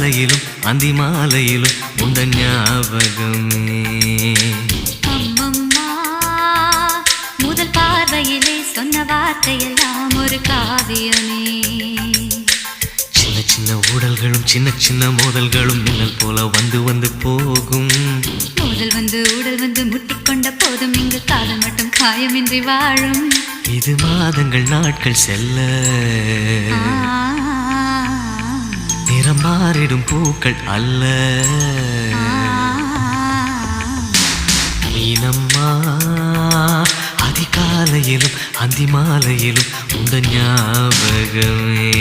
அதிகாலையிலும் அந்தி மாலையிலும் உண்ட ஞாபகமே. அம்மம்மா முதல் பார்வையிலே சொன்ன வார்த்தையெல்லாம் ஒரு காவியமே. சின்ன சின்ன ஊடல்களும் சின்ன சின்ன மோதல்களும் மின்னல் போல வந்து வந்து போகும். மோதல் வந்து ஊடல் வந்து முட்டிக்கொண்ட போதும் இங்கு காதல் மட்டும் காயமின்றி வாழும். இது மாதங்கள் நாட்கள் செல்ல நிறம் மாறிடும் பூக்கள் அல்ல. மீனம்மா அதிகாலையிலும் அந்தி மாலையிலும் உந்த ஞாபகமே.